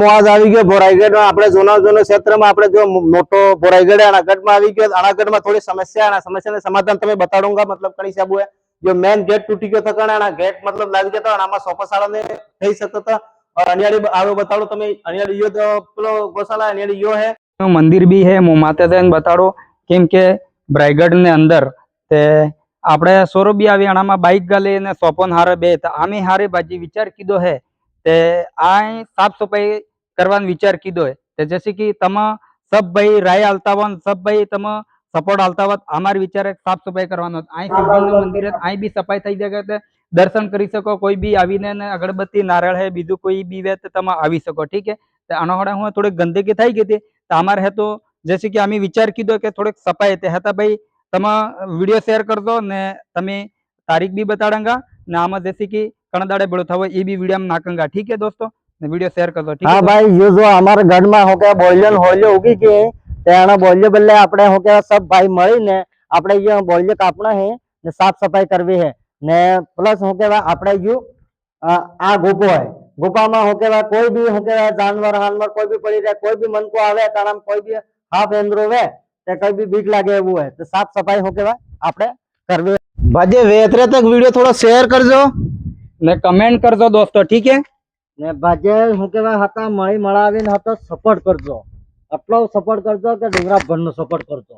મોજ આવી ગયો ભોરાઈગઢ આપણે જૂના ક્ષેત્રમાં આપણે જો મોટો ભોરાઈગઢ અણાગઢમાં આવી ગયો। અણાગઢમાં થોડી સમસ્યાને સમાધાન તમે बताऊंगा मतलब कणी साहब है जो मेन गेट टूटी गयो था गेट मतलब लागी गया था आमा सोपाशाला ने થઈ શકતો था और अनियाड़ी आवे बताड़ो તમે अनियाड़ी यो तो पेलो गौशाला अनियाड़ी यो है मंदिर भी है माता देन बताड़ो केम के ब्राइगढ़ ने अंदर ते આપણે સોરબી આવી આણામાં બાઇક ગાલે ને સોપન હારે બે આમે હારે બાજી વિચાર કીધો है ते आ साफ सफाई करवान विचार कीधो है ते जैसे कि तमा सब भाई राय आलतावन सब भाई तमा सपोर्ट आलतावत हमारे विचार साफ सफाई करवानो आई शिवजी मंदिर है आई भी सफाई थई जाए ते दर्शन करी सको कोई भी आवीने ने अगरबत्ती नारियल है बीजू कोई भी वे ते तमा आवी सको ठीक है। ते आनोहड़ा हूँ थोड़ी गंदगी थई गई थी तो हमारे है तो जैसे कि आमी विचार कीधो के थोड़ी सफाई ते हता भाई तमा वीडियो शेयर कर दो ने तमे तारीख भी बताड़ेंगा ने आमा जैसे कि कणदाड़े बड़ो थवो ये भी वीडियो में नाकंगा ठीक है दोस्तों ने वीडियो शेयर कर दो ठीक हाँ है भाई ये जो हमारे घर में हो गया बोलियन होलियो होगी के तेना बोलियो बल्ले आपने हो गया सब भाई मળી ने आपने ये बोलियो कापना है ने साफ सफाई करवी है ने प्लस हो गया आपने यो आ गोपो है गोपा में हो गया कोई भी हो गया जानवर हानवर कोई भी पड़ी रहे कोई भी मन को आवे कारण कोई भी हाफ एंद्रो वे ते कोई भी बीक लागे वो है तो साफ सफाई हो गया आपने करवी बाजे वेतरे तक वीडियो थोड़ा शेयर कर दो ने कमेंट कर दो दोस्तों ठीक है ने बाजे હું કેવા હતા મળી મળાવીને હતો સપોર્ટ કરજો આટલો સપોર્ટ કરજો કે ડુંગરા ભરનો સપોર્ટ કરજો।